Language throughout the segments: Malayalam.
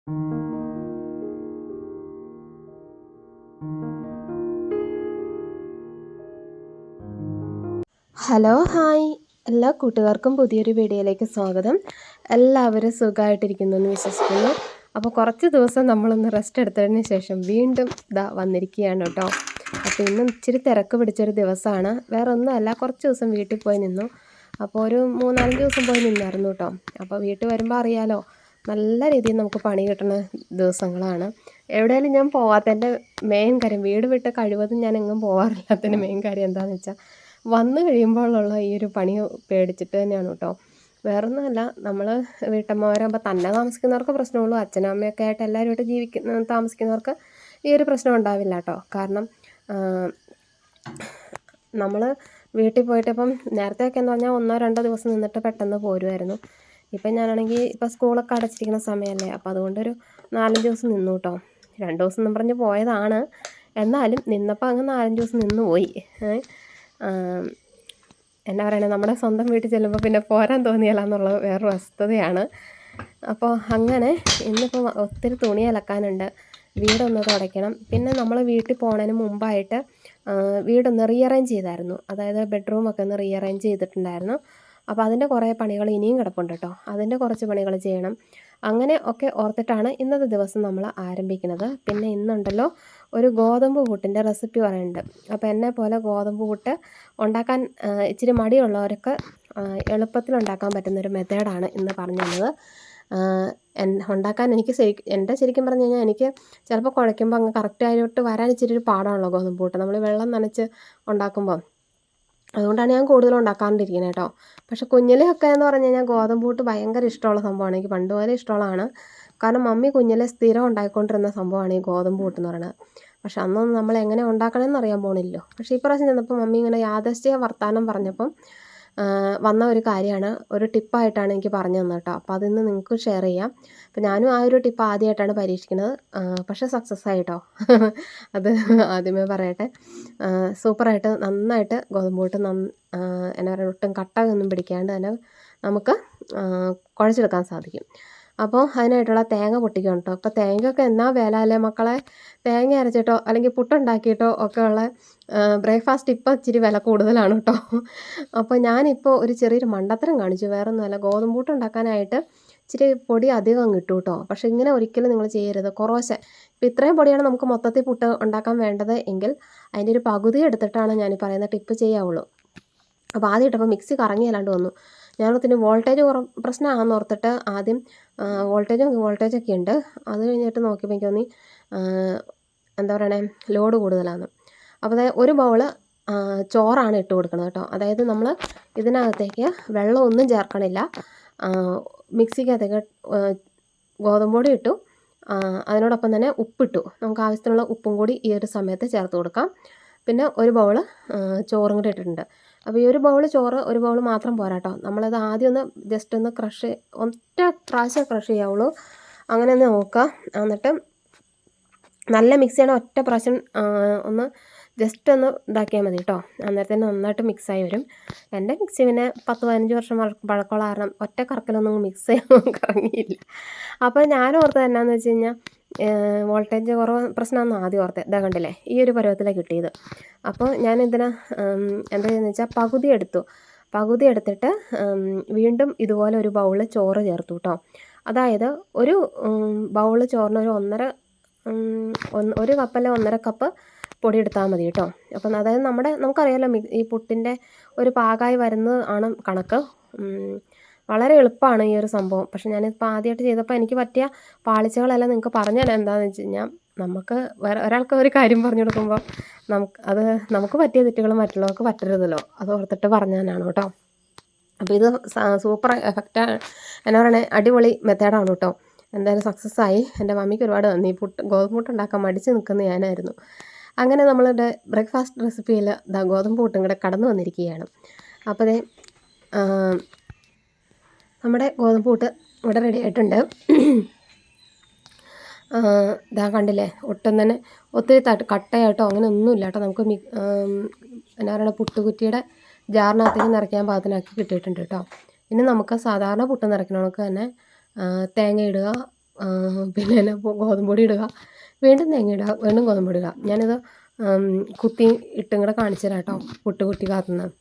ഹലോ ഹായ് എല്ലാ കൂട്ടുകാർക്കും പുതിയൊരു വീഡിയോയിലേക്ക് സ്വാഗതം. എല്ലാവരും സുഖമായിട്ടിരിക്കുന്നു എന്ന് വിശ്വസിക്കുന്നു. അപ്പോൾ കുറച്ച് ദിവസം നമ്മളൊന്ന് റെസ്റ്റ് എടുത്തതിന് ശേഷം വീണ്ടും വന്നിരിക്കുകയാണ് കേട്ടോ. അപ്പോൾ ഇന്നും ഇച്ചിരി തിരക്ക് പിടിച്ചൊരു ദിവസമാണ്. വേറെ ഒന്നുമല്ല, കുറച്ച് ദിവസം വീട്ടിൽ പോയി നിന്നു. അപ്പോൾ ഒരു 3-4 ദിവസം പോയി നിന്നായിരുന്നു കേട്ടോ. അപ്പോൾ വീട്ടിൽ വരുമ്പോൾ അറിയാലോ, നല്ല രീതിയിൽ നമുക്ക് പണി കിട്ടുന്ന ദിവസങ്ങളാണ്. എവിടെയായാലും ഞാൻ പോവാത്തതിൻ്റെ മെയിൻ കാര്യം, വീട് വിട്ട് കഴിവതും ഞാൻ എങ്ങും പോകാറില്ലാത്തതിൻ്റെ മെയിൻ കാര്യം എന്താണെന്ന് വെച്ചാൽ, വന്നു കഴിയുമ്പോഴുള്ള ഈ ഒരു പണി പേടിച്ചിട്ട് തന്നെയാണ് കേട്ടോ. വേറൊന്നുമല്ല, നമ്മൾ വീട്ടമ്മമാരാകുമ്പോൾ തന്നെ താമസിക്കുന്നവർക്ക് പ്രശ്നമുള്ളൂ. അച്ഛനും അമ്മയൊക്കെ ആയിട്ട് എല്ലാവരുമായിട്ട് താമസിക്കുന്നവർക്ക് ഈ ഒരു പ്രശ്നം ഉണ്ടാവില്ല കേട്ടോ. കാരണം നമ്മൾ വീട്ടിൽ പോയിട്ട് ഇപ്പം നേരത്തെയൊക്കെ എന്ന് പറഞ്ഞാൽ 1-2 ദിവസം നിന്നിട്ട് പെട്ടെന്ന് പോരുമായിരുന്നു. ഇപ്പം ഞാനാണെങ്കിൽ ഇപ്പം സ്കൂളൊക്കെ അടച്ചിരിക്കുന്ന സമയമല്ലേ, അപ്പോൾ അതുകൊണ്ടൊരു 4-5 ദിവസം നിന്നു കേട്ടോ. 2 ദിവസം എന്ന് പറഞ്ഞ് പോയതാണ്, എന്നാലും നിന്നപ്പോൾ അങ്ങ് 4-5 ദിവസം നിന്ന് പോയി. എന്നാ പറയണേ, നമ്മുടെ സ്വന്തം വീട്ടിൽ ചെല്ലുമ്പോൾ പിന്നെ പോരാൻ തോന്നിയാല എന്നുള്ളത് വേറൊരു വസ്തുതയാണ്. അപ്പോൾ അങ്ങനെ ഇന്നിപ്പോൾ ഒത്തിരി തുണി അലക്കാനുണ്ട്, വീടൊന്ന് തുടയ്ക്കണം. പിന്നെ നമ്മൾ വീട്ടിൽ പോകുന്നതിന് മുമ്പായിട്ട് വീടൊന്ന് റീഅറേഞ്ച് ചെയ്തായിരുന്നു. അതായത് ബെഡ്റൂമൊക്കെ ഒന്ന് റീഅറേഞ്ച് ചെയ്തിട്ടുണ്ടായിരുന്നു. അപ്പോൾ അതിൻ്റെ കുറേ പണികൾ ഇനിയും കിടപ്പുണ്ട് കേട്ടോ. അതിൻ്റെ കുറച്ച് പണികൾ ചെയ്യണം. അങ്ങനെ ഒക്കെ ഓർത്തിട്ടാണ് ഇന്നത്തെ ദിവസം നമ്മൾ ആരംഭിക്കുന്നത്. പിന്നെ ഇന്നുണ്ടല്ലോ ഒരു ഗോതമ്പ് പുട്ടിൻ്റെ റെസിപ്പി പറയുന്നുണ്ട്. അപ്പോൾ എന്നെ പോലെ ഗോതമ്പ് പുട്ട് ഉണ്ടാക്കാൻ ഇച്ചിരി മടിയുള്ളവർക്ക് എളുപ്പത്തിൽ ഉണ്ടാക്കാൻ പറ്റുന്നൊരു മെത്തേഡാണ് ഇന്ന് പറഞ്ഞു തന്നത്. ഉണ്ടാക്കാൻ എനിക്ക് ശരിക്കും പറഞ്ഞു കഴിഞ്ഞാൽ എനിക്ക് ചിലപ്പോൾ കുഴയ്ക്കുമ്പോൾ അങ്ങ് കറക്റ്റായിട്ട് വരാൻ ഇച്ചിരി ഒരു പാടാണല്ലോ ഗോതമ്പ് പുട്ട്, നമ്മൾ വെള്ളം നനച്ച് ഉണ്ടാക്കുമ്പോൾ. അതുകൊണ്ടാണ് ഞാൻ കൂടുതലും ഉണ്ടാക്കാണ്ടിരിക്കുന്നത് കേട്ടോ. പക്ഷെ കുഞ്ഞിലെയൊക്കെ എന്ന് പറഞ്ഞു കഴിഞ്ഞാൽ ഗോതമ്പ് പുട്ട് ഭയങ്കര ഇഷ്ടമുള്ള സംഭവമാണ്. എനിക്ക് പണ്ട് പോലെ ഇഷ്ടമുള്ളതാണ്. കാരണം മമ്മി കുഞ്ഞിലെ സ്ഥിരം ഉണ്ടാക്കിക്കൊണ്ടിരുന്ന സംഭവമാണ് ഈ ഗോതമ്പ് പുട്ട് എന്ന് പറയുന്നത്. പക്ഷെ അന്നൊന്നും നമ്മൾ എങ്ങനെ ഉണ്ടാക്കണമെന്ന് അറിയാൻ പോകണില്ലോ. പക്ഷേ ഇപ്രാവശ്യം ചെന്നപ്പോൾ മമ്മി ഇങ്ങനെ യാദൃശ്ചിക വർത്താനം പറഞ്ഞപ്പം വന്ന ഒരു കാര്യമാണ്, ഒരു ടിപ്പായിട്ടാണ് എനിക്ക് പറഞ്ഞു തന്നത് കേട്ടോ. അപ്പോൾ അതിന്ന് നിങ്ങൾക്ക് ഷെയർ ചെയ്യാം. അപ്പോൾ ഞാനും ആ ഒരു ടിപ്പ് ആദ്യമായിട്ടാണ് പരീക്ഷിക്കുന്നത്. പക്ഷേ സക്സസ് ആയിട്ടോ. അത് ആദ്യമേ പറയട്ടെ. സൂപ്പറായിട്ട് നന്നായിട്ട് ഗോതമ്പ് പുട്ട് എന്നാ പറയുക, ഒട്ടും കട്ടയൊന്നും പിടിക്കാണ്ട് തന്നെ നമുക്ക് കുഴച്ചെടുക്കാൻ സാധിക്കും. അപ്പോൾ അതിനായിട്ടുള്ള തേങ്ങ പൊട്ടിക്കണം കേട്ടോ. ഇപ്പോൾ തേങ്ങയൊക്കെ എന്നാ വില അല്ലേ മക്കളെ. തേങ്ങ അരച്ചിട്ടോ അല്ലെങ്കിൽ പുട്ടുണ്ടാക്കിയിട്ടോ ഒക്കെ ഉള്ള ബ്രേക്ക്ഫാസ്റ്റ് ഇപ്പോൾ ഇച്ചിരി വില കൂടുതലാണ് കേട്ടോ. അപ്പോൾ ഞാനിപ്പോൾ ഒരു ചെറിയൊരു മണ്ടത്തരം കാണിച്ചു. വേറെ ഒന്നുമല്ല, ഗോതമ്പ് പുട്ട് ഉണ്ടാക്കാനായിട്ട് ഇച്ചിരി പൊടി അധികം കിട്ടും കേട്ടോ. പക്ഷേ ഇങ്ങനെ ഒരിക്കലും നിങ്ങൾ ചെയ്യരുത്. കുറേശ്ശെ ഇപ്പോൾ ഇത്രയും പൊടിയാണ് നമുക്ക് മൊത്തത്തിൽ പുട്ട് ഉണ്ടാക്കാൻ വേണ്ടത് എങ്കിൽ അതിൻ്റെ ഒരു പകുതി എടുത്തിട്ടാണ് ഞാൻ ഈ പറയുന്ന ടിപ്പ് ചെയ്യാവുള്ളൂ. അപ്പോൾ ആദ്യം ഇട്ടപ്പോൾ മിക്സി കറങ്ങിയല്ലാണ്ട് വന്നു. ഞാനൊത്തിന് വോൾട്ടേജ് പ്രശ്നമാണെന്ന് ഓർത്തിട്ട് ആദ്യം വോൾട്ടേജൊക്കെ ഉണ്ട്. അത് കഴിഞ്ഞിട്ട് നോക്കിയപ്പോൾ എനിക്ക് തോന്നി എന്താ പറയണേ, ലോഡ് കൂടുതലാണ്. അപ്പോൾ അതായത് ഒരു ബൗള് ചോറാണ് ഇട്ട് കൊടുക്കുന്നത് കേട്ടോ. അതായത് നമ്മൾ ഇതിനകത്തേക്ക് വെള്ളമൊന്നും ചേർക്കണില്ല. മിക്സിക്കകത്തേക്ക് ഗോതമ്പ് പൊടി ഇട്ടു, അതിനോടൊപ്പം തന്നെ ഉപ്പിട്ടു. നമുക്ക് ആവശ്യത്തിനുള്ള ഉപ്പും കൂടി ഈ ഒരു സമയത്ത് ചേർത്ത് കൊടുക്കാം. പിന്നെ ഒരു ബൗള് ചോറും കൂടി ഇട്ടിട്ടുണ്ട്. അപ്പോൾ ഈ ഒരു ബൗള് ചോറ് ഒരു ബൗള് മാത്രം പോരാ കേട്ടോ. നമ്മളത് ആദ്യം ഒന്ന് ജസ്റ്റ് ഒന്ന് ഒറ്റ പ്രാവശ്യം ക്രഷ് ചെയ്യാവുള്ളൂ. അങ്ങനെ ഒന്ന് നോക്കുക. എന്നിട്ട് നല്ല മിക്സ് ചെയ്യണം. ഒറ്റ പ്രാവശ്യം ഒന്ന് ജസ്റ്റ് ഒന്ന് ഇതാക്കിയാൽ മതി കേട്ടോ. അന്നേരത്തേന് നന്നായിട്ട് മിക്സായി വരും. എൻ്റെ മിക്സി പിന്നെ 10-15 വർഷം പഴക്കമുള്ള കാരണം ഒറ്റ കറക്കലൊന്നും മിക്സ് ചെയ്യാൻ കറങ്ങിയില്ല. അപ്പോൾ ഞാൻ ഓർത്തത് എന്നാന്ന് വെച്ച് കഴിഞ്ഞാൽ വോൾട്ടേജ് കുറവ് പ്രശ്നമാണെന്ന് ആദ്യം ഓർത്തത്. ഇതാ കണ്ടില്ലേ, ഈ ഒരു പരുവത്തിലാണ് കിട്ടിയത്. അപ്പോൾ ഞാൻ ഇതിന് എന്താ ചെയ്യുന്നത് വെച്ചാൽ പകുതി എടുത്തിട്ട് വീണ്ടും ഇതുപോലെ ഒരു ബൗള് ചോറ് ചേർത്തു കേട്ടോ. അതായത് ഒരു ബൗള് ചോറിന് ഒരു കപ്പല്ല 1.5 കപ്പ് പൊടി എടുത്താൽ മതി കേട്ടോ. അപ്പം അതായത് നമുക്കറിയാമല്ലോ ഈ പുട്ടിൻ്റെ ഒരു പാകമായി വരുന്നത് ആണ് കണക്ക്. വളരെ എളുപ്പമാണ് ഈ ഒരു സംഭവം. പക്ഷെ ഞാനിപ്പോൾ ആദ്യമായിട്ട് ചെയ്തപ്പോൾ എനിക്ക് പറ്റിയ പാളിച്ചകളെല്ലാം നിങ്ങൾക്ക് പറഞ്ഞു തരാം. എന്താണെന്ന് വെച്ച് കഴിഞ്ഞാൽ, നമുക്ക് ഒരാൾക്ക് ഒരു കാര്യം പറഞ്ഞു കൊടുക്കുമ്പോൾ നമുക്ക് പറ്റിയ തെറ്റുകൾ മറ്റുള്ളവർക്ക് പറ്റരുതല്ലോ. അത് ഓർത്തിട്ട് പറഞ്ഞു തന്നെയാണ് കേട്ടോ. അപ്പോൾ ഇത് സൂപ്പർ എഫക്റ്റാണ്, എന്നാ പറയണേ, അടിപൊളി മെത്തേഡാണ് കേട്ടോ. എന്തായാലും സക്സസ് ആയി. എൻ്റെ മമ്മിക്ക് ഒരുപാട് നന്ദി. ഗോതമ്പ് പുട്ട് ഉണ്ടാക്കാൻ മടിച്ച് നിൽക്കുന്ന ഞാനായിരുന്നു. അങ്ങനെ നമ്മളുടെ ബ്രേക്ക്ഫാസ്റ്റ് റെസിപ്പിയിൽ ഗോതമ്പ് പുട്ടും കൂടെ കടന്നു വന്നിരിക്കുകയാണ്. അപ്പോൾ നമ്മുടെ ഗോതമ്പ് പുട്ട് ഇവിടെ റെഡി ആയിട്ടുണ്ട്. ഇതാ കണ്ടില്ലേ, ഒട്ടും തന്നെ ഒത്തിരി കട്ടയായിട്ടോ അങ്ങനെ ഒന്നുമില്ല കേട്ടോ. നമുക്ക് എന്നാ പറയുക, പുട്ടുകുറ്റിയുടെ ജാറിനകത്തേക്ക് നിറയ്ക്കാൻ പാകത്തിനാക്കി കിട്ടിയിട്ടുണ്ട് കേട്ടോ. ഇനി നമുക്ക് സാധാരണ പുട്ട് നിറയ്ക്കണവർക്ക് തന്നെ തേങ്ങ ഇടുക, പിന്നെ എന്നാ ഗോതമ്പൊടി ഇടുക, വീണ്ടും തേങ്ങ ഇടുക, വീണ്ടും ഗോതമ്പൊടി ഇടുക. ഞാനിത് കുത്തി ഇട്ടും കൂടെ കാണിച്ചു തരാം കേട്ടോ, പുട്ട് കുത്തി കാത്തുന്നത്.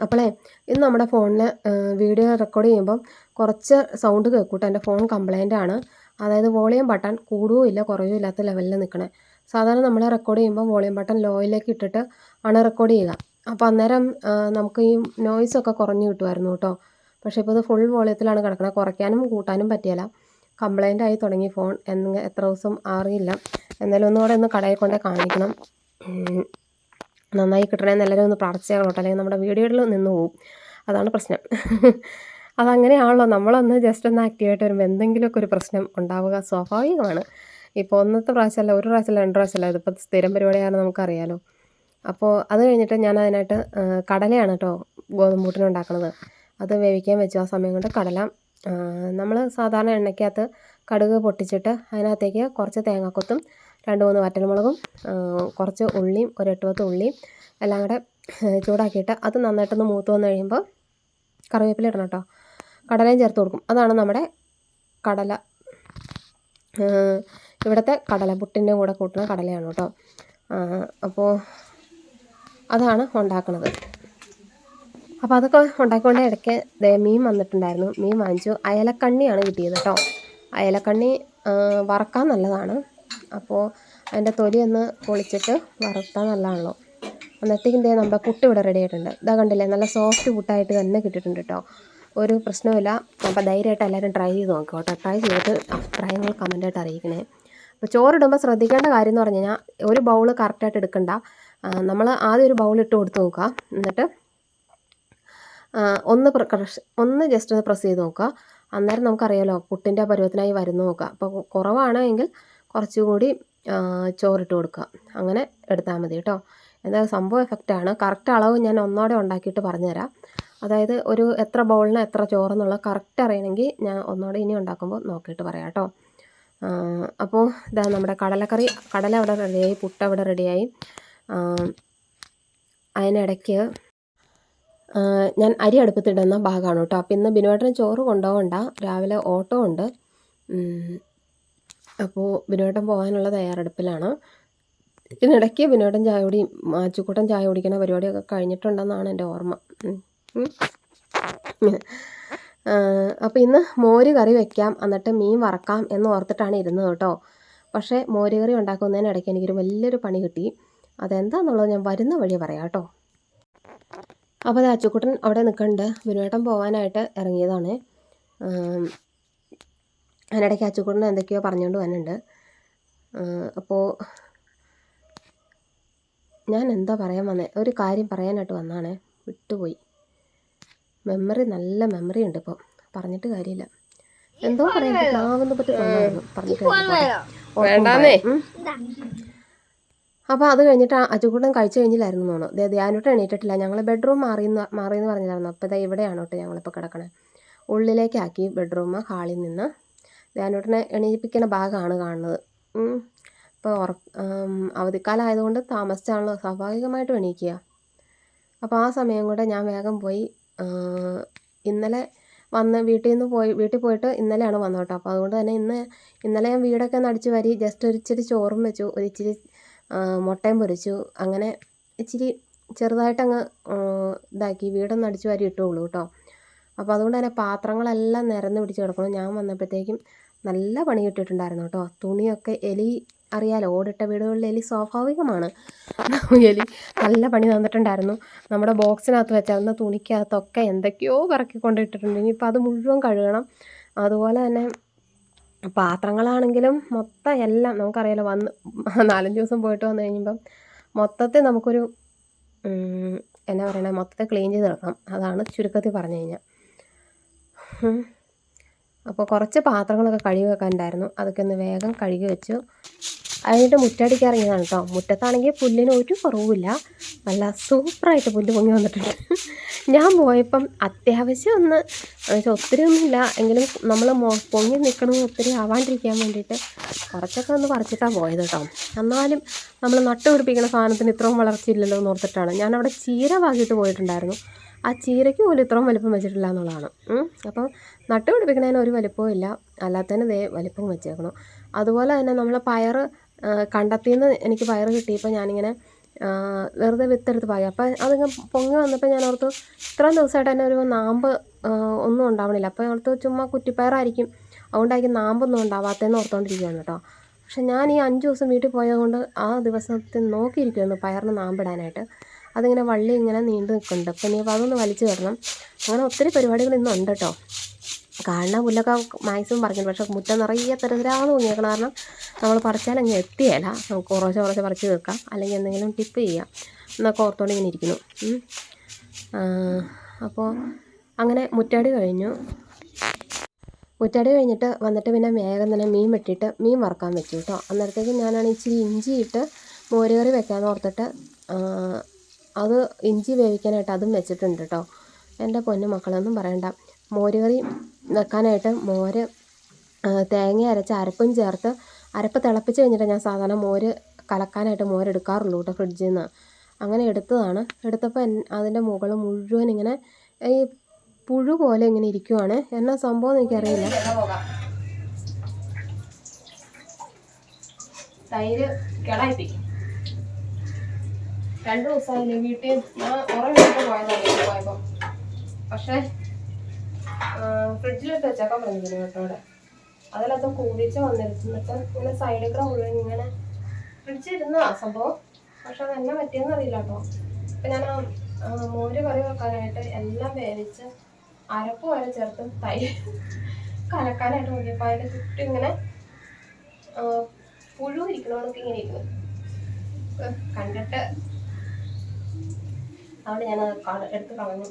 അപ്പോളേ ഇന്ന് നമ്മുടെ ഫോണിൽ വീഡിയോ റെക്കോർഡ് ചെയ്യുമ്പം കുറച്ച് സൗണ്ട് കേൾക്കൂട്ടോ. എൻ്റെ ഫോൺ കംപ്ലൈൻ്റ് ആണ്. അതായത് വോളിയം ബട്ടൺ കൂടുകയും ഇല്ല കുറയും ഇല്ലാത്ത ലെവലിൽ നിൽക്കണേ. സാധാരണ നമ്മൾ റെക്കോർഡ് ചെയ്യുമ്പോൾ വോളിയം ബട്ടൺ ലോയിലേക്ക് ഇട്ടിട്ട് ആണ് റെക്കോർഡ് ചെയ്യുക. അപ്പോൾ അന്നേരം നമുക്ക് ഈ നോയ്സൊക്കെ കുറഞ്ഞ് കിട്ടുമായിരുന്നു കേട്ടോ. പക്ഷേ ഇപ്പോൾ ഇത് ഫുൾ വോളിയത്തിലാണ് കിടക്കുന്നത്. കുറയ്ക്കാനും കൂട്ടാനും പറ്റിയല്ല. കംപ്ലൈൻ്റ് ആയി തുടങ്ങി ഫോൺ. എത്ര ദിവസം അറിയില്ല. എന്നാലും ഒന്നുകൂടെ ഒന്ന് കടയിൽ കൊണ്ട് കാണിക്കണം. നന്നായി കിട്ടണമെന്ന് എല്ലാവരും ഒന്ന് പ്രാർത്ഥിച്ചാൽ കേട്ടോ, അല്ലെങ്കിൽ നമ്മുടെ വീഡിയോയിൽ നിന്ന് പോവും. അതാണ് പ്രശ്നം. അതങ്ങനെയാണല്ലോ, നമ്മളൊന്ന് ജസ്റ്റ് ഒന്ന് ആക്റ്റീവായിട്ട് വരുമ്പോൾ എന്തെങ്കിലുമൊക്കെ ഒരു പ്രശ്നം ഉണ്ടാവുക സ്വാഭാവികമാണ്. ഇപ്പോൾ ഒന്നത്തെ പ്രാവശ്യമല്ല, ഒരു പ്രാവശ്യമല്ല, 2 പ്രാവശ്യമല്ല, ഇതിപ്പോൾ സ്ഥിരം പരിപാടിയാണ്, നമുക്കറിയാലോ. അപ്പോൾ അത് കഴിഞ്ഞിട്ട് ഞാൻ അതിനായിട്ട് കടലയാണ് കേട്ടോ ഗോതമ്പൂട്ടിന് ഉണ്ടാക്കുന്നത്. അത് വേവിക്കാൻ വെച്ചു. ആ സമയം കൊണ്ട് കടല നമ്മൾ സാധാരണ എണ്ണയ്ക്കകത്ത് കടുക് പൊട്ടിച്ചിട്ട് അതിനകത്തേക്ക് കുറച്ച് തേങ്ങാക്കൊത്തും 2-3 വറ്റൽമുളകും കുറച്ച് ഉള്ളിയും 8 10 ഉള്ളിയും എല്ലാം കൂടെ ചൂടാക്കിയിട്ട് അത് നന്നായിട്ടൊന്ന് മൂത്ത് വന്ന് കഴിയുമ്പോൾ കറിവേപ്പില ഇടണം കേട്ടോ. കടലയും ചേർത്ത് കൊടുക്കും. അതാണ് നമ്മുടെ കടല, ഇവിടുത്തെ കടല പുട്ടിൻ്റെ കൂടെ കൂട്ടുന്ന കടലയാണ് കേട്ടോ. അപ്പോൾ അതാണ് ഉണ്ടാക്കുന്നത്. അപ്പോൾ അതൊക്കെ ഉണ്ടാക്കിക്കൊണ്ട് ഇടയ്ക്ക് മീൻ വന്നിട്ടുണ്ടായിരുന്നു. മീൻ വാങ്ങിച്ചു. അയലക്കണ്ണിയാണ് കിട്ടിയത് കേട്ടോ. അയലക്കണ്ണി വറക്കാൻ നല്ലതാണ്. അപ്പോൾ അതിൻ്റെ തൊലി ഒന്ന് പൊളിച്ചിട്ട് വറുത്താൽ നല്ലതാണല്ലോ. അന്നത്തേക്കും നമ്മുടെ പുട്ട് ഇവിടെ റെഡി ആയിട്ടുണ്ട്. ഇതാ കണ്ടില്ലേ, നല്ല സോഫ്റ്റ് പുട്ടായിട്ട് തന്നെ കിട്ടിയിട്ടുണ്ട് കേട്ടോ. ഒരു പ്രശ്നവുമില്ല. അപ്പോൾ ധൈര്യമായിട്ട് എല്ലാവരും ട്രൈ ചെയ്ത് നോക്കുക കേട്ടോ. ട്രൈ ചെയ്തിട്ട് അഭിപ്രായങ്ങൾ കമൻറ്റായിട്ട് അറിയിക്കണേ. അപ്പോൾ ചോറിടുമ്പോൾ ശ്രദ്ധിക്കേണ്ട കാര്യം എന്ന് പറഞ്ഞു കഴിഞ്ഞാൽ, ഒരു ബൗൾ കറക്റ്റായിട്ട് എടുക്കണ്ട. നമ്മൾ ആദ്യം ഒരു ബൗൾ ഇട്ട് കൊടുത്ത് നോക്കുക. എന്നിട്ട് ഒന്ന് ജസ്റ്റ് ഒന്ന് പ്രസ് ചെയ്ത് നോക്കുക. അന്നേരം നമുക്കറിയാമല്ലോ പുട്ടിൻ്റെ പരുവത്തിനായി വരുന്നു നോക്കുക. അപ്പോൾ കുറവാണെങ്കിൽ കുറച്ചുകൂടി ചോറിട്ട് കൊടുക്കുക. അങ്ങനെ എടുത്താൽ മതി കേട്ടോ. എന്തായാലും സംഭവം എഫക്റ്റാണ്. കറക്റ്റ് അളവ് ഞാൻ ഒന്നോടെ ഉണ്ടാക്കിയിട്ട് പറഞ്ഞുതരാം. അതായത് ഒരു എത്ര ബൗളിന് എത്ര ചോറെന്നുള്ളത് കറക്റ്റ് അറിയണമെങ്കിൽ ഞാൻ ഒന്നോടെ ഇനി ഉണ്ടാക്കുമ്പോൾ നോക്കിയിട്ട് പറയാം കേട്ടോ. അപ്പോൾ ഇതാ നമ്മുടെ കടല അവിടെ റെഡിയായി, പുട്ട് അവിടെ റെഡിയായി. അതിനിടയ്ക്ക് ഞാൻ അരി അടുപ്പത്തിടുന്ന ഭാഗമാണ് കേട്ടോ. അപ്പോൾ ഇന്ന് ബിനുവേട്ടന് ചോറ് കൊണ്ടുപോകണ്ട, രാവിലെ ഓട്ടോ ഉണ്ട്. അപ്പോൾ ബിനുവേട്ടൻ പോകാനുള്ള തയ്യാറെടുപ്പിലാണ്. ഇതിനിടയ്ക്ക് ബിനുവേട്ടൻ ചായ കുടി, അച്ചുക്കുട്ടൻ ചായ കുടിക്കുന്ന പരിപാടിയൊക്കെ കഴിഞ്ഞിട്ടുണ്ടെന്നാണ് എൻ്റെ ഓർമ്മ. അപ്പോൾ ഇന്ന് മോര് കറി വെക്കാം, എന്നിട്ട് മീൻ വറക്കാം എന്ന് ഓർത്തിട്ടാണ് ഇരുന്നത് കേട്ടോ. പക്ഷേ മോര് കറി ഉണ്ടാക്കുന്നതിനിടയ്ക്ക് എനിക്കൊരു വലിയൊരു പണി കിട്ടി. അതെന്താണെന്നുള്ളത് ഞാൻ വരുന്ന വഴി പറയാം കേട്ടോ. അപ്പോൾ അത് അച്ചുക്കുട്ടൻ അവിടെ നിൽക്കുന്നുണ്ട്. ബിനുവേട്ടൻ പോകാനായിട്ട് ഇറങ്ങിയതാണ്. അതിനിടയ്ക്ക് അച്ചുക്കുട്ടൻ എന്തൊക്കെയോ പറഞ്ഞുകൊണ്ട് വന്നിട്ടുണ്ട്. അപ്പോൾ ഞാൻ എന്താ പറയാൻ വന്നേ, ഒരു കാര്യം പറയാനായിട്ട് വന്നതാണേ, വിട്ടുപോയി. നല്ല മെമ്മറി ഉണ്ട് ഇപ്പോൾ, പറഞ്ഞിട്ട് കാര്യമില്ല. എന്തോ പറയാൻ നാവെന്ന് പറ്റി തോന്നായിരുന്നു, പറഞ്ഞിട്ട് അപ്പോൾ അത് കഴിഞ്ഞിട്ട് അച്ചുകൂട്ടൻ കഴിച്ചു കഴിഞ്ഞില്ലായിരുന്നു തോന്നുന്നു. ധ്യാനോട്ട് എണീറ്റിട്ടില്ല. ഞങ്ങൾ ബെഡ്റൂം മാറിയെന്ന് പറഞ്ഞില്ലായിരുന്നു. അപ്പോൾ ഇതാ ഇവിടെയാണ് കേട്ടോ ഞങ്ങളിപ്പോൾ കിടക്കണേ. ഉള്ളിലേക്കാക്കി ബെഡ്റൂം. ഹാളിൽ നിന്ന് ധ്യാനോട്ടിനെ എണീപ്പിക്കുന്ന ഭാഗമാണ് കാണുന്നത്. ഇപ്പോൾ അവധിക്കാലം ആയതുകൊണ്ട് താമസിച്ചാണല്ലോ സ്വാഭാവികമായിട്ടും എണീക്കുക. അപ്പോൾ ആ സമയം കൂടെ ഞാൻ വേഗം പോയി. ഇന്നലെ വന്ന് വീട്ടിൽ പോയിട്ട് ഇന്നലെയാണ് വന്നത് കേട്ടോ. അപ്പോൾ അതുകൊണ്ട് തന്നെ ഇന്നലെ ഞാൻ വീടൊക്കെ ഒന്ന് അടിച്ച് വാരി ജസ്റ്റ് ഒരിച്ചിരി ചോറും വെച്ചു, ഒരിച്ചിരി മുട്ടയും പൊരിച്ചു. അങ്ങനെ ഇച്ചിരി ചെറുതായിട്ടങ്ങ് ഇതാക്കി വീടൊന്ന് അടിച്ച് വാരി ഇട്ടുള്ളൂ കേട്ടോ. അപ്പോൾ അതുകൊണ്ട് തന്നെ പാത്രങ്ങളെല്ലാം നിരന്ന് പിടിച്ച് കിടക്കണം. ഞാൻ വന്നപ്പോഴത്തേക്കും നല്ല പണി കിട്ടിയിട്ടുണ്ടായിരുന്നു കേട്ടോ. തുണിയൊക്കെ എലി, അറിയാലോ, ഓടിട്ട വീടുകളിൽ എലി സ്വാഭാവികമാണ്. എലി നല്ല പണി തന്നിട്ടുണ്ടായിരുന്നു. നമ്മുടെ ബോക്സിനകത്ത് വെച്ചിരുന്ന തുണിക്കകത്തൊക്കെ എന്തൊക്കെയോ പറക്കിക്കൊണ്ട് ഇട്ടിട്ടുണ്ട്. ഇനിയിപ്പോൾ അത് മുഴുവൻ കഴുകണം. അതുപോലെ തന്നെ പാത്രങ്ങളാണെങ്കിലും മൊത്തം എല്ലാം നമുക്കറിയാലോ, 4-5 ദിവസം പോയിട്ട് വന്നു കഴിയുമ്പം മൊത്തത്തിൽ നമുക്കൊരു എന്നാ പറയണേ, മൊത്തത്തിൽ ക്ലീൻ ചെയ്ത് കിടക്കണം. അതാണ് ചുരുക്കത്തിൽ പറഞ്ഞു കഴിഞ്ഞാൽ. അപ്പോൾ കുറച്ച് പാത്രങ്ങളൊക്കെ കഴുകി വെക്കാനുണ്ടായിരുന്നു. അതൊക്കെ ഒന്ന് വേഗം കഴുകി വെച്ചു. അതിനിട്ട് മുറ്റടിക്കാൻ ഇറങ്ങിയതാണ് കേട്ടോ. മുറ്റത്താണെങ്കിൽ പുല്ലിന് ഒരു കുറവുമില്ല, നല്ല സൂപ്പറായിട്ട് പുല്ല് പൊങ്ങി വന്നിട്ടുണ്ട്. ഞാൻ പോയപ്പം അത്യാവശ്യം ഒന്ന് ഒത്തിരി ഒന്നുമില്ല എങ്കിലും നമ്മൾ പൊങ്ങി നിൽക്കണമെന്ന് ഒത്തിരി ആവാണ്ടിരിക്കാൻ വേണ്ടിയിട്ട് കുറച്ചൊക്കെ ഒന്ന് പറിച്ചിട്ടാണ് പോയത് കേട്ടോ. എന്നാലും നമ്മൾ നട്ടുപിടിപ്പിക്കുന്ന സാധനത്തിന് ഇത്രയും വളർച്ചയില്ലല്ലോ എന്ന് ഓർത്തിട്ടാണ്. ഞാനവിടെ ചീര വാങ്ങിയിട്ട് പോയിട്ടുണ്ടായിരുന്നു. ആ ചീരയ്ക്ക് പോലും ഇത്രയും വലിപ്പം വെച്ചിട്ടില്ല എന്നുള്ളതാണ്. അപ്പം നട്ട് പിടിപ്പിക്കുന്നതിന് ഒരു വലിപ്പവും ഇല്ല, അല്ലാത്തതിന് വലിപ്പം വെച്ചേക്കണം. അതുപോലെ തന്നെ നമ്മൾ പയർ കണ്ടത്തിൽ നിന്ന് എനിക്ക് പയർ കിട്ടിയപ്പോൾ ഞാനിങ്ങനെ വെറുതെ വിത്തെടുത്ത് പാകി. അപ്പം അതിങ്ങനെ പൊങ്ങി വന്നപ്പോൾ ഞാൻ ഓർത്തു ഇത്രയും ദിവസമായിട്ട് തന്നെ ഒരു നാമ്പ് ഒന്നും ഉണ്ടാവണില്ല. അപ്പോൾ ഓർത്തു ചുമ്മാ കുറ്റിപ്പയറായിരിക്കും, അതുകൊണ്ടായിരിക്കും നാമ്പൊന്നും ഉണ്ടാവാത്തതെന്ന് ഓർത്തുകൊണ്ടിരിക്കുകയാണ് കേട്ടോ. പക്ഷെ ഞാൻ ഈ 5 ദിവസം വീട്ടിൽ പോയതുകൊണ്ട് ആ ദിവസത്തിൽ നോക്കിയിരിക്കുമായിരുന്നു പയറിന് നാമ്പിടാനായിട്ട്. അതിങ്ങനെ വള്ളി ഇങ്ങനെ നീണ്ടു നിൽക്കുന്നുണ്ട്. അപ്പം ഇനിയിപ്പോൾ അതൊന്ന് വലിച്ചു കയറണം. അങ്ങനെ ഒത്തിരി പരിപാടികൾ ഇന്നുണ്ട് കേട്ടോ. കാണുന്ന പുല്ലൊക്കെ മാക്സിമം പറിക്കണം, പക്ഷേ മുറ്റം നിറയെ തെരുതെരാന്ന് തോന്നിയേക്കണം. കാരണം നമ്മൾ പറിച്ചാലങ്ങ് എത്തിയല്ല, നമുക്ക് കുറച്ച് പറിച്ച് വെക്കാം, അല്ലെങ്കിൽ എന്തെങ്കിലും ടിപ്പ് ചെയ്യാം എന്നൊക്കെ ഓർത്തോണ്ട് ഇങ്ങനെ ഇരിക്കുന്നു. അപ്പോൾ അങ്ങനെ മുറ്റടി കഴിഞ്ഞിട്ട് വന്നിട്ട് പിന്നെ വേഗം തന്നെ മീൻ വെട്ടിയിട്ട് മീൻ വറുക്കാൻ വെച്ചു കേട്ടോ. അന്നേരത്തേക്ക് ഞാനാണ് ഇച്ചിരി ഇഞ്ചി ഇട്ട് മോരുകറി വെക്കാമെന്ന് ഓർത്തിട്ട് അത് ഇഞ്ചി വേവിക്കാനായിട്ട് അതും വെച്ചിട്ടുണ്ട് കേട്ടോ. എൻ്റെ പൊന്നു മക്കളൊന്നും പറയണ്ട, മോരുകറി വെക്കാനായിട്ട് മോര് തേങ്ങ അരച്ച് അരപ്പും ചേർത്ത്, അരപ്പ് തിളപ്പിച്ച് കഴിഞ്ഞിട്ട് ഞാൻ സാധാരണ മോര് കലക്കാനായിട്ട് മോരെടുക്കാറുള്ളൂ കേട്ടോ ഫ്രിഡ്ജിൽ നിന്ന്. അങ്ങനെ എടുത്തതാണ്. എടുത്തപ്പോൾ അതിൻ്റെ മുകൾ മുഴുവൻ ഇങ്ങനെ ഈ പുഴു പോലെ ഇങ്ങനെ ഇരിക്കുവാണ്. എന്നാ സംഭവം എനിക്കറിയില്ല. തൈര് കിളായിപ്പോയി. 2 ദിവസമായില്ലേ വീട്ടിൽ ഞാൻ ഉറങ്ങിട്ട് പോയപ്പോൾ, പക്ഷേ ഫ്രിഡ്ജിലിട്ട് വെച്ചേക്കാൻ പറഞ്ഞിരുന്നു കേട്ടോ. അവിടെ അതിലൊക്കെ കൂടിച്ച വന്നിരുന്നിട്ട് ഇങ്ങനെ സൈഡിൽ കൂടെ മുഴുവൻ ഇങ്ങനെ ഫ്രിഡ്ജിലിരുന്ന സംഭവം. പക്ഷെ അതെന്നെ പറ്റിയെന്ന് അറിയില്ല കേട്ടോ. അപ്പം ഞാൻ മോര് കറി വെക്കാനായിട്ട് എല്ലാം വേവിച്ച് അരപ്പ് വരെ ചേർത്ത് തൈര് കലക്കാനായിട്ട് നോക്കിയപ്പോൾ അതിൻ്റെ ചുറ്റും ഇങ്ങനെ പുഴു ഇരിക്കണോടൊക്കെ ഇങ്ങനെ ഇരുന്നു കണ്ടിട്ട്. അവിടെ ഞാൻ എടുത്ത് കളഞ്ഞു,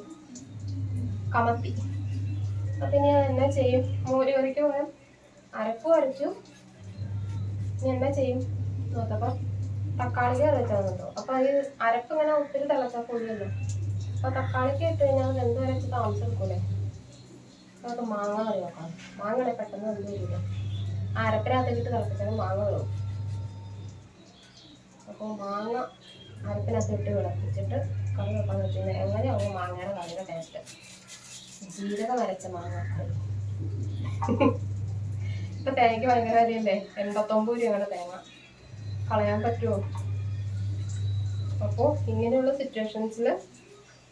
കമത്തി. അപ്പം ഇനി എന്നാ ചെയ്യും? മോര് കറിക്ക് പോയാൽ അരപ്പ് അരച്ചു, ഇനി എന്നാ ചെയ്യും നോക്കപ്പം തക്കാളിക്ക് അരച്ചാൽ കേട്ടോ. അപ്പം അത് അരപ്പ് ഇങ്ങനെ ഒത്തിരി തിളച്ചാൽ പൊടിയല്ലോ. അപ്പോൾ തക്കാളിക്ക് ഇട്ട് കഴിഞ്ഞാൽ അത് എന്ത് വരച്ച് താമസം എടുക്കൂലേ. നമുക്ക് മാങ്ങ കറി വെക്കാം. മാങ്ങ പെട്ടെന്ന് എന്ത് വരില്ല, അരപ്പിനകത്തേക്ക് ഇട്ട് തിളപ്പിച്ചാൽ മാങ്ങ വേവും. അപ്പോൾ മാങ്ങ അരപ്പിനകത്ത് ഇട്ട് തിളപ്പിച്ചിട്ട് കറി വെക്കാന്ന് വെച്ച് കഴിഞ്ഞാൽ എങ്ങനെയാവും മാങ്ങയുടെ കറിയുടെ ടേസ്റ്റ്? ജീരകം അരച്ച മാങ്ങ കറി. ഇപ്പം തേങ്ങയ്ക്ക് ഭയങ്കര വിലയല്ലേ, 89 രൂപയാണ് തേങ്ങ. കളയാൻ പറ്റുമോ? അപ്പോൾ ഇങ്ങനെയുള്ള സിറ്റുവേഷൻസിൽ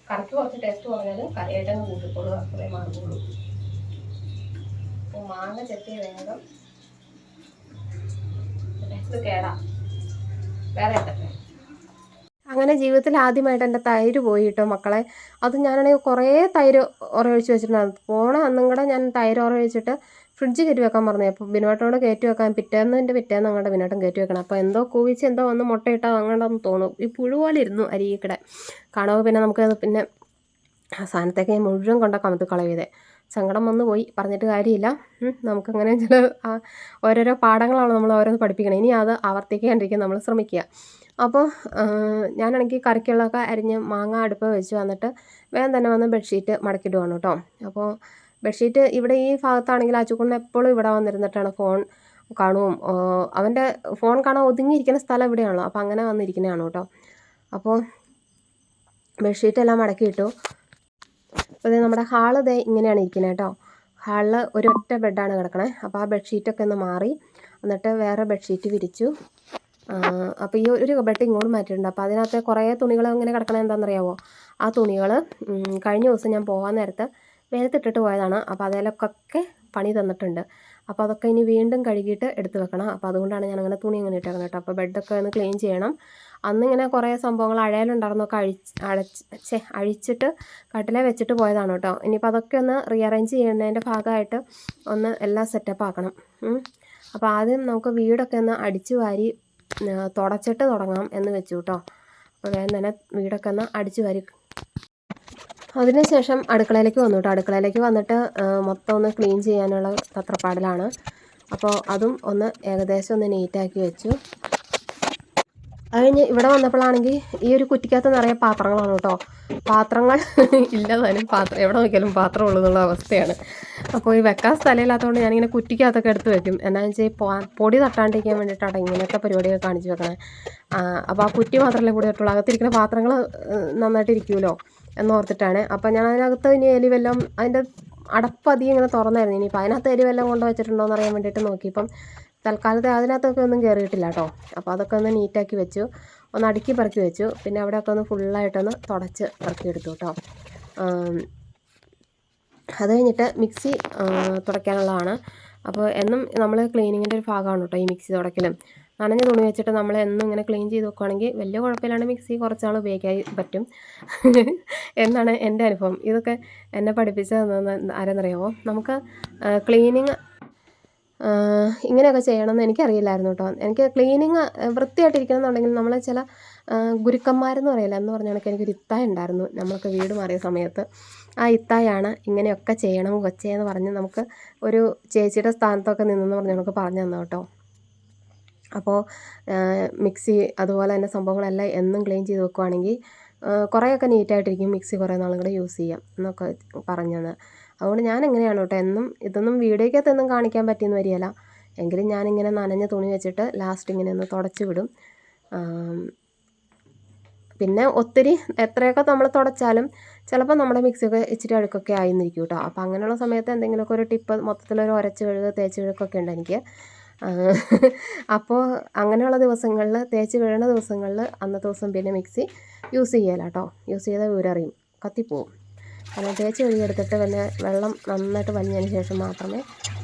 കറിക്ക് കുറച്ച് ടേസ്റ്റ് കുറഞ്ഞാലും കറിയായിട്ടൊന്ന് കൂട്ടിക്കൊള്ളുക, അത്രേ മാറുള്ളൂ. അപ്പോൾ മാങ്ങ ചെത്തിയ വേഗം ടേസ്റ്റ് കേടാ, വേറെ ഇട്ടേ. അങ്ങനെ ജീവിതത്തിൽ ആദ്യമായിട്ട് എൻ്റെ തൈര് പോയി കേട്ടോ മക്കളെ. അത് ഞാനാണെങ്കിൽ കുറേ തൈര് ഉറയൊഴിച്ച് വെച്ചിട്ടുണ്ടായിരുന്നു. പോണ അന്നും കൂടെ ഞാൻ തൈര് ഉറയൊഴിച്ചിട്ട് ഫ്രിഡ്ജിൽ കയറ്റി വെക്കാൻ പറഞ്ഞു. അപ്പോൾ ബിനുവേട്ടനോട് കയറ്റി വെക്കാൻ പിറ്റേന്ന് അങ്ങോട്ട് ബിനുവേട്ടൻ കയറ്റി വെക്കണം. അപ്പോൾ എന്തോ കൂവിച്ച് എന്തോ വന്ന് മുട്ടയിട്ടാൽ അങ്ങോട്ടൊന്ന് തോന്നും. ഈ പുഴു പോലെ ഇരുന്നു അരികിക്കടെ കാണുമ്പോൾ. പിന്നെ നമുക്കത് പിന്നെ ആ സാധനത്തേക്ക് ഞാൻ മുഴുവൻ കൊണ്ട കമത്ത് കളയതേ. സങ്കടം വന്നു പോയി, പറഞ്ഞിട്ട് കാര്യമില്ല. നമുക്കങ്ങനെ ചില ഓരോരോ പാഠങ്ങളാണ് നമ്മൾ ഓരോന്ന് പഠിപ്പിക്കണം. ഇനി അത് ആവർത്തിക്കാണ്ടിരിക്കാൻ നമ്മൾ ശ്രമിക്കുക. അപ്പോൾ ഞാനാണെങ്കിൽ കറിക്കുള്ളതൊക്കെ അരിഞ്ഞ് മാങ്ങ അടുപ്പ് വെച്ച് വന്നിട്ട് വേഗം തന്നെ വന്ന് ബെഡ്ഷീറ്റ് മടക്കിയിടുവാണ് കേട്ടോ. അപ്പോൾ ബെഡ്ഷീറ്റ് ഇവിടെ ഈ ഭാഗത്താണെങ്കിൽ അച്ചുക്കുണ്ണൻ എപ്പോഴും ഇവിടെ വന്നിരുന്നിട്ടാണ് ഫോൺ കാണുകയും, അവൻ്റെ ഫോൺ കാണാൻ ഒതുങ്ങിയിരിക്കുന്ന സ്ഥലം ഇവിടെയാണല്ലോ. അപ്പോൾ അങ്ങനെ വന്നിരിക്കുന്നതാണ് കേട്ടോ. അപ്പോൾ ബെഡ്ഷീറ്റെല്ലാം മടക്കിയിട്ടു. അപ്പോൾ ഇത് നമ്മുടെ ഹാള് ദേ ഇങ്ങനെയാണ് ഇരിക്കുന്നത് കേട്ടോ. ഹാളിൽ ഒരൊറ്റ ബെഡാണ് കിടക്കണേ. അപ്പോൾ ആ ബെഡ്ഷീറ്റൊക്കെ ഒന്ന് മാറി എന്നിട്ട് വേറെ ബെഡ്ഷീറ്റ് വിരിച്ചു. അപ്പോൾ ഈ ഒരു ബെഡ് ഇങ്ങോട്ട് മാറ്റിയിട്ടുണ്ട്. അപ്പോൾ അതിനകത്ത് കുറേ തുണികൾ ഇങ്ങനെ കിടക്കണത് എന്താണെന്നറിയാമോ? ആ തുണികൾ കഴിഞ്ഞ ദിവസം ഞാൻ പോകാൻ നേരത്ത് വേഗത്തിട്ടിട്ട് പോയതാണ്. അപ്പോൾ അതിലൊക്കെ പണി തന്നിട്ടുണ്ട്. അപ്പോൾ അതൊക്കെ ഇനി വീണ്ടും കഴുകിയിട്ട് എടുത്ത് വെക്കണം. അപ്പോൾ അതുകൊണ്ടാണ് ഞാൻ അങ്ങനെ തുണി അങ്ങനെ ഇട്ടേക്കുന്നത് കേട്ടോ. അപ്പോൾ ബെഡൊക്കെ ഒന്ന് ക്ലീൻ ചെയ്യണം. അന്നിങ്ങനെ കുറേ സംഭവങ്ങൾ അഴയിലുണ്ടായിരുന്നൊക്കെ അഴിച്ചിട്ട് കട്ടിലേ വെച്ചിട്ട് പോയതാണ് കേട്ടോ. ഇനിയിപ്പോൾ അതൊക്കെ ഒന്ന് റീഅറേഞ്ച് ചെയ്യുന്നതിൻ്റെ ഭാഗമായിട്ട് ഒന്ന് എല്ലാം സെറ്റപ്പ് ആക്കണം. അപ്പോൾ ആദ്യം നമുക്ക് വീടൊക്കെ ഒന്ന് അടിച്ചു വാരി തുടച്ചിട്ട് തുടങ്ങാം എന്ന് വെച്ചു കേട്ടോ. അപ്പോൾ വേഗം തന്നെ വീടൊക്കെ ഒന്ന് അടിച്ചു വാരി അതിനുശേഷം അടുക്കളയിലേക്ക് വന്നു കേട്ടോ. അടുക്കളയിലേക്ക് വന്നിട്ട് മൊത്തം ഒന്ന് ക്ലീൻ ചെയ്യാനുള്ള തത്രപ്പാടിലാണ്. അപ്പോൾ അതും ഒന്ന് ഏകദേശം ഒന്ന് നീറ്റാക്കി വെച്ചു. അത് കഴിഞ്ഞ് ഇവിടെ വന്നപ്പോഴാണെങ്കിൽ ഈ ഒരു കുറ്റിക്കകത്ത് നിറയെ പാത്രങ്ങളാണ് കേട്ടോ. പാത്രങ്ങൾ ഇല്ലതാനും എവിടെ നോക്കിയാലും പാത്രം ഉള്ളതെന്നുള്ള അവസ്ഥയാണ്. അപ്പോൾ ഈ വെക്കാൻ സ്ഥലമില്ലാത്തതുകൊണ്ട് ഞാനിങ്ങനെ കുറ്റിക്കകത്തൊക്കെ എടുത്ത് വെക്കും. എന്നാന്ന് വെച്ചാൽ പൊടി തട്ടാണ്ടിരിക്കാൻ വേണ്ടിയിട്ടാണ് ഇങ്ങനത്തെ പരിപാടിയൊക്കെ കാണിച്ച് വെക്കണേ. അപ്പോൾ ആ കുറ്റി മാത്രമല്ലേ കൂടി ഇട്ടുള്ളൂ. അകത്തിരിക്കുന്ന പാത്രങ്ങൾ നന്നായിട്ട് ഇരിക്കുമല്ലോ. എന്നോർത്തിട്ടാണ്. അപ്പോൾ ഞാൻ അതിനകത്ത് ഇനി എലി വല്ലതും അതിൻ്റെ അടപ്പ് അധികം ഇങ്ങനെ തുറന്നായിരുന്നു. ഇനിയിപ്പോൾ അതിനകത്ത് എലി വല്ലതും കൊണ്ട് വെച്ചിട്ടുണ്ടോ എന്ന് അറിയാൻ വേണ്ടിയിട്ട് നോക്കിയപ്പം തൽക്കാലത്തെ അതിനകത്തൊക്കെ ഒന്നും കയറിയിട്ടില്ല കേട്ടോ. അപ്പോൾ അതൊക്കെ ഒന്ന് നീറ്റാക്കി വെച്ചു, ഒന്ന് അടുക്കി പറക്കി വെച്ചു. പിന്നെ അവിടെയൊക്കെ ഒന്ന് ഫുള്ളായിട്ടൊന്ന് തുടച്ച് പറക്കിയെടുത്തു കേട്ടോ. അത് കഴിഞ്ഞിട്ട് മിക്സി തുടയ്ക്കാനുള്ളതാണ്. അപ്പോൾ എന്നും നമ്മൾ ക്ലീനിങ്ങിൻ്റെ ഒരു ഭാഗമാണ് കേട്ടോ ഈ മിക്സി തുടയ്ക്കലും. നനഞ്ഞ തുണി വെച്ചിട്ട് നമ്മൾ എന്നും ഇങ്ങനെ ക്ലീൻ ചെയ്ത് വെക്കുകയാണെങ്കിൽ വലിയ കുഴപ്പമില്ലാണ്ട് മിക്സി കുറച്ചാൾ ഉപയോഗിക്കാൻ പറ്റും എന്നാണ് എൻ്റെ അനുഭവം. ഇതൊക്കെ എന്നെ പഠിപ്പിച്ചതെന്ന് ആരെന്നറിയാമോ? നമുക്ക് ക്ലീനിങ് ഇങ്ങനെയൊക്കെ ചെയ്യണമെന്ന് എനിക്കറിയില്ലായിരുന്നു കേട്ടോ. എനിക്ക് ക്ലീനിങ് വൃത്തിയായിട്ടിരിക്കണം എന്നുണ്ടെങ്കിൽ നമ്മൾ ചില ഗുരുക്കന്മാരെന്ന് പറയില്ല എന്ന് പറഞ്ഞ കണക്ക് എനിക്കൊരു ഇത്തായ ഉണ്ടായിരുന്നു നമ്മളൊക്കെ വീട് മാറിയ സമയത്ത്. ആ ഇത്തായാണ് ഇങ്ങനെയൊക്കെ ചെയ്യണം കൊച്ചേ എന്ന് പറഞ്ഞ് നമുക്ക് ഒരു ചേച്ചിയുടെ സ്ഥാനത്തൊക്കെ നിന്നെന്ന് പറഞ്ഞ് നമുക്ക് പറഞ്ഞു തന്നു കേട്ടോ. അപ്പോൾ മിക്സി അതുപോലെ തന്നെ സംഭവങ്ങളെല്ലാം എന്നും ക്ലീൻ ചെയ്ത് വെക്കുകയാണെങ്കിൽ കുറേയൊക്കെ നീറ്റായിട്ടിരിക്കും, മിക്സി കുറേ നാളും കൂടെ യൂസ് ചെയ്യാം എന്നൊക്കെ പറഞ്ഞത്. അതുകൊണ്ട് ഞാൻ എങ്ങനെയാണ് കേട്ടോ എന്നും ഇതൊന്നും വീഡിയോയ്ക്കകത്തൊന്നും കാണിക്കാൻ പറ്റിയെന്ന് വരികയില്ല, എങ്കിലും ഞാനിങ്ങനെ നനഞ്ഞ തുണി വെച്ചിട്ട് ലാസ്റ്റ് ഇങ്ങനെ ഒന്ന് തുടച്ച് വിടും. പിന്നെ ഒത്തിരി എത്രയൊക്കെ നമ്മൾ തുടച്ചാലും ചിലപ്പോൾ നമ്മുടെ മിക്സിയൊക്കെ ഇച്ചിരി അഴുക്കൊക്കെ ആയിരിക്കും കേട്ടോ. അപ്പോൾ അങ്ങനെയുള്ള സമയത്ത് എന്തെങ്കിലുമൊക്കെ ഒരു ടിപ്പ് മൊത്തത്തിലൊരു ഉരച്ച് കഴുകുക തേച്ച് കഴുകൊക്കെ ഉണ്ട് എനിക്ക്. അപ്പോൾ അങ്ങനെയുള്ള ദിവസങ്ങളിൽ തേച്ച് കഴുകുന്ന ദിവസങ്ങളിൽ അന്നത്തെ ദിവസം പിന്നെ മിക്സി യൂസ് ചെയ്യല കേട്ടോ. യൂസ് ചെയ്താൽ വിവരറിയും, കത്തിപ്പോവും. കാരണം തേച്ച് കഴുകിയെടുത്തിട്ട് പിന്നെ വെള്ളം നന്നായിട്ട് വലിഞ്ഞതിന് ശേഷം മാത്രമേ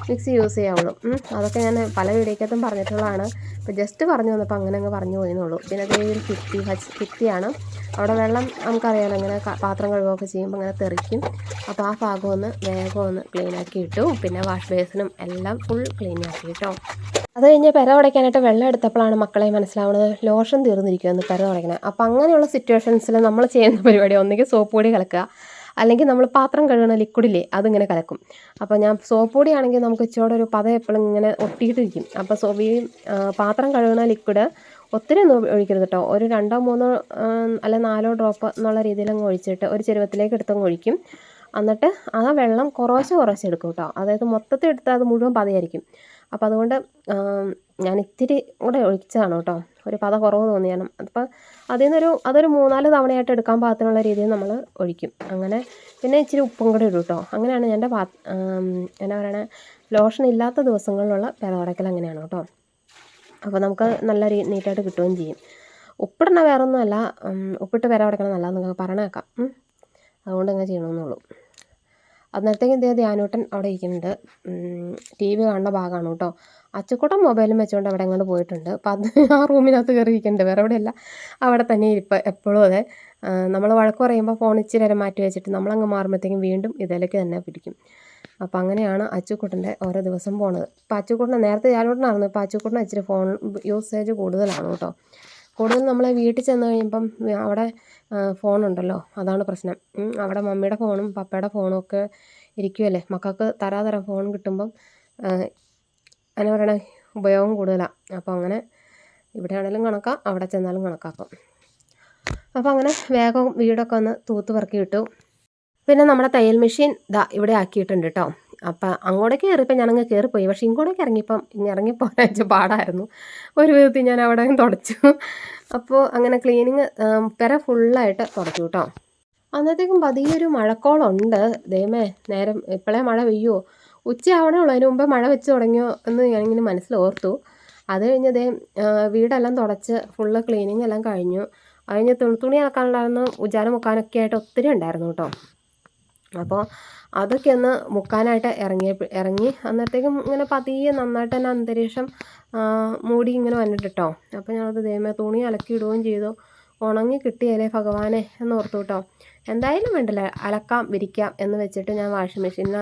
മിക്സി യൂസ് ചെയ്യാവുള്ളൂ. അതൊക്കെ ഞാൻ പല വീഡിയോക്കകത്തും പറഞ്ഞിട്ടുള്ളതാണ്. ഇപ്പോൾ ജസ്റ്റ് പറഞ്ഞു വന്നപ്പോൾ അങ്ങനെ അങ്ങ് പറഞ്ഞു പോയെന്നുള്ളൂ. പിന്നെ അതേ ഒരു ഭിത്തിയാണ്, അവിടെ വെള്ളം നമുക്കറിയാമല്ലോ ഇങ്ങനെ പാത്രം കഴുകുകയൊക്കെ ചെയ്യുമ്പോൾ അങ്ങനെ തെറിക്കും. അപ്പോൾ ആ ഭാഗം ഒന്ന് വേഗം ഒന്ന് ക്ലീനാക്കി ഇട്ടു. പിന്നെ വാഷ് ബേസിനും എല്ലാം ഫുൾ ക്ലീനാക്കി കേട്ടോ. അത് കഴിഞ്ഞ് പെര തുടയ്ക്കാനായിട്ട് വെള്ളം എടുത്തപ്പോഴാണ് മക്കളെ മനസ്സിലാവുന്നത് ലോഷൻ തീർന്നിരിക്കുമെന്ന് പെര തുടയ്ക്കണം. അപ്പോൾ അങ്ങനെയുള്ള സിറ്റുവേഷൻസിൽ നമ്മൾ ചെയ്യുന്ന പരിപാടി ഒന്നുകിൽ സോപ്പ് പൊടി കലക്കുക, അല്ലെങ്കിൽ നമ്മൾ പാത്രം കഴുകണ ലിക്വിഡില്ലേ അതിങ്ങനെ കലക്കും. അപ്പോൾ ഞാൻ സോപ്പ് പൊടിയാണെങ്കിൽ നമുക്ക് ഇച്ചിരി ഒരു പത എപ്പോഴും ഇങ്ങനെ ഒട്ടിയിട്ടിരിക്കും. അപ്പോൾ ഈ പാത്രം കഴുകണ ലിക്വിഡ് ഒത്തിരി ഒന്നും ഒഴിക്കരുത് കേട്ടോ. ഒരു 2 3 അല്ല 4 ഡ്രോപ്പ് എന്നുള്ള രീതിയിലങ്ങ് ഒഴിച്ചിട്ട് ഒരു ചെരുവത്തിലേക്ക് എടുത്തങ്ങ് ഒഴിക്കും. എന്നിട്ട് ആ വെള്ളം കുറേശ്ശെ എടുക്കും കേട്ടോ. അതായത് മൊത്തത്തിൽ എടുത്താൽ അത് മുഴുവൻ പതയായിരിക്കും. അപ്പോൾ അതുകൊണ്ട് ഞാൻ ഇത്തിരി കൂടെ ഒഴിച്ചതാണ് കേട്ടോ, ഒരു പത കുറവ് തോന്നിയാണ്. അപ്പോൾ അതിൽ നിന്നൊരു അതൊരു 3-4 തവണയായിട്ട് എടുക്കാൻ പാകത്തിനുള്ള രീതിയിൽ നമ്മൾ ഒഴിക്കും. അങ്ങനെ പിന്നെ ഇച്ചിരി ഉപ്പും കൂടെ ഇടും കേട്ടോ. അങ്ങനെയാണ് എൻ്റെ എന്നാ പറയണേ ലോഷൻ ഇല്ലാത്ത ദിവസങ്ങളിലുള്ള പെര തുടയ്ക്കൽ അങ്ങനെയാണ് കേട്ടോ. അപ്പോൾ നമുക്ക് നല്ല നീറ്റായിട്ട് കിട്ടുകയും ചെയ്യും. ഉപ്പിടണ വേറൊന്നുമല്ല, ഉപ്പിട്ട് പെര തുടയ്ക്കണം നല്ലതെന്നൊക്കെ പറഞ്ഞേക്കാം. അതുകൊണ്ട് അങ്ങനെ ചെയ്യണമെന്നുള്ളൂ. അന്നേരത്തേക്കും ധ്യാനൂട്ടൻ അവിടെ ഇരിക്കുന്നുണ്ട്, TV കാണുന്ന ഭാഗമാണ് കേട്ടോ. അച്ചുക്കുട്ടൻ മൊബൈലും വെച്ചുകൊണ്ട് അവിടെ അങ്ങോട്ട് പോയിട്ടുണ്ട്. അപ്പം അത് ആ റൂമിനകത്ത് കയറി ഇരിക്കുന്നുണ്ട്, വേറെ എവിടെയല്ല, അവിടെ തന്നെ ഇരിപ്പം എപ്പോഴും. അതെ, നമ്മൾ വഴക്ക് പറയുമ്പോൾ ഫോൺ ഇച്ചിരി നേരം മാറ്റി വെച്ചിട്ട് നമ്മളങ്ങ് മാറുമ്പോഴത്തേക്കും വീണ്ടും ഇതിലേക്ക് തന്നെ പിടിക്കും. അപ്പം അങ്ങനെയാണ് അച്ചുക്കുട്ടൻ്റെ ഓരോ ദിവസം പോണത്. ഇപ്പം അച്ചുക്കുട്ടനെ നേരത്തെ ധ്യാനൂട്ടനായിരുന്നു, ഇപ്പം അച്ചുക്കുട്ടനെ ഇച്ചിരി ഫോൺ യൂസേജ് കൂടുതലാണ് കേട്ടോ. കൂടുതൽ നമ്മളെ വീട്ടിൽ ചെന്ന് കഴിയുമ്പം അവിടെ ഫോണുണ്ടല്ലോ, അതാണ് പ്രശ്നം. അവിടെ മമ്മിയുടെ ഫോണും പപ്പയുടെ ഫോണും ഒക്കെ ഇരിക്കുമല്ലേ, മക്കൾക്ക് തരാതരം ഫോൺ കിട്ടുമ്പം എന്നാ പറയണേ ഉപയോഗം കൂടുതലാണ്. അപ്പോൾ അങ്ങനെ ഇവിടെ ആണെങ്കിലും കണക്കാം, അവിടെ ചെന്നാലും കണക്കാക്കും. അപ്പോൾ അങ്ങനെ വേഗം വീടൊക്കെ ഒന്ന് തൂത്ത് പറക്കി ഇട്ടു. പിന്നെ നമ്മുടെ തയ്യൽ മെഷീൻ ഇവിടെ ആക്കിയിട്ടുണ്ട് കേട്ടോ. അപ്പം അങ്ങോട്ടേക്ക് കയറിയപ്പോൾ ഞാനങ്ങ് കയറിപ്പോയി, പക്ഷേ ഇങ്ങോട്ടേക്ക് ഇറങ്ങിപ്പോകാൻ പാടായിരുന്നു. ഒരു വിധത്തിൽ ഞാൻ അവിടെ തുടച്ചു. അപ്പോൾ അങ്ങനെ ക്ലീനിങ് പെര ഫുള്ളായിട്ട് തുടച്ചു കേട്ടോ. അന്നത്തേക്കും പതിയൊരു മഴക്കോളുണ്ട്. ദൈവമേ, നേരം ഇപ്പോഴേ മഴ പെയ്യുമോ, ഉച്ചയാവണേ ഉള്ളൂ, അതിന് മുമ്പേ മഴ വെച്ച് തുടങ്ങിയോ എന്ന് ഞാനിങ്ങനെ മനസ്സിലോർത്തു. അത് കഴിഞ്ഞ് വീടെല്ലാം തുടച്ച് ഫുള്ള് ക്ലീനിങ് എല്ലാം കഴിഞ്ഞു. കഴിഞ്ഞ് തുണി അലക്കാനുണ്ടായിരുന്നു, ഉജാല മുക്കാനൊക്കെ ആയിട്ട് ഒത്തിരി ഉണ്ടായിരുന്നു കേട്ടോ. അപ്പോൾ അതൊക്കെ ഒന്ന് മുക്കാനായിട്ട് ഇറങ്ങി അന്നേരത്തേക്കും ഇങ്ങനെ പതിയെ നന്നായിട്ട് തന്നെ അന്തരീക്ഷം മൂടി ഇങ്ങനെ വന്നിട്ട് കേട്ടോ. അപ്പോൾ ഞാനത് ദൈവമേ തുണി അലക്കി ഇടുകയും ചെയ്തു. ഉണങ്ങി കിട്ടിയല്ലേ ഭഗവാനെ എന്ന് ഓർത്തു കേട്ടോ. എന്തായാലും വേണ്ടില്ല, അലക്കാം വിരിക്കാം എന്ന് വെച്ചിട്ട് ഞാൻ വാഷിംഗ് മെഷീനിൽ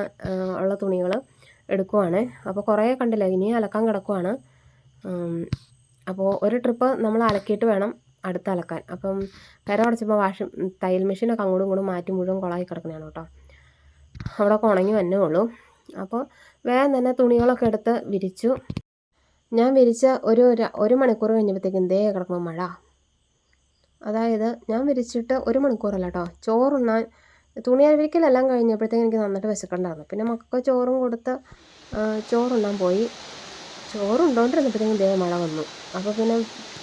ഉള്ള തുണികൾ എടുക്കുവാണ്. അപ്പോൾ കുറേ കണ്ടില്ല, ഇനിയും അലക്കാൻ കിടക്കുവാണ്. അപ്പോൾ ഒരു ട്രിപ്പ് നമ്മൾ അലക്കിയിട്ട് വേണം അടുത്ത് അലക്കാൻ. അപ്പം പെര അടച്ചപ്പോൾ തയ്യൽ മെഷീനൊക്കെ അങ്ങോട്ടും ഇങ്ങോട്ടും മാറ്റി മുഴുവൻ കുളമായി കിടക്കുന്നതാണ് കേട്ടോ. അവിടെ ഉണങ്ങി വന്നേ ഉള്ളൂ. അപ്പോൾ വേഗം തന്നെ തുണികളൊക്കെ എടുത്ത് വിരിച്ചു. ഞാൻ വിരിച്ച ഒരു മണിക്കൂർ കഴിഞ്ഞപ്പോഴത്തേക്കും ദേ കിടക്കണം മഴ. അതായത് ഞാൻ വിരിച്ചിട്ട് 1 മണിക്കൂറല്ല കേട്ടോ, ചോറുണ്ണാൻ തുണി വിരിക്കലെല്ലാം കഴിഞ്ഞപ്പോഴത്തേക്കും എനിക്ക് നന്നായിട്ട് വിശക്കണ്ടായിരുന്നു. പിന്നെ മക്കൾക്ക് ചോറും കൊടുത്ത് ചോറുണ്ണാൻ പോയി. ചോറുണ്ടോണ്ടിരുന്നപ്പോഴത്തേക്കും ദേ മഴ വന്നു. അപ്പോൾ പിന്നെ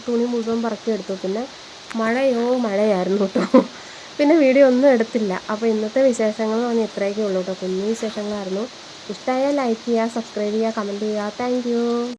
തുണി മുഴുവൻ പറക്കി എടുത്തു. പിന്നെ മഴയായിരുന്നു കേട്ടോ. പിന്നെ വീഡിയോ ഒന്നും എടുത്തില്ല. അപ്പോൾ ഇന്നത്തെ വിശേഷങ്ങൾ എന്ന് പറഞ്ഞാൽ ഇത്രയൊക്കെ ഉള്ളൂ കേട്ടോ. കുഞ്ഞു വിശേഷങ്ങളായിരുന്നു. ഇഷ്ടമായാൽ ലൈക്ക് ചെയ്യുക, സബ്സ്ക്രൈബ് ചെയ്യുക, കമൻറ്റ് ചെയ്യുക. Thank you.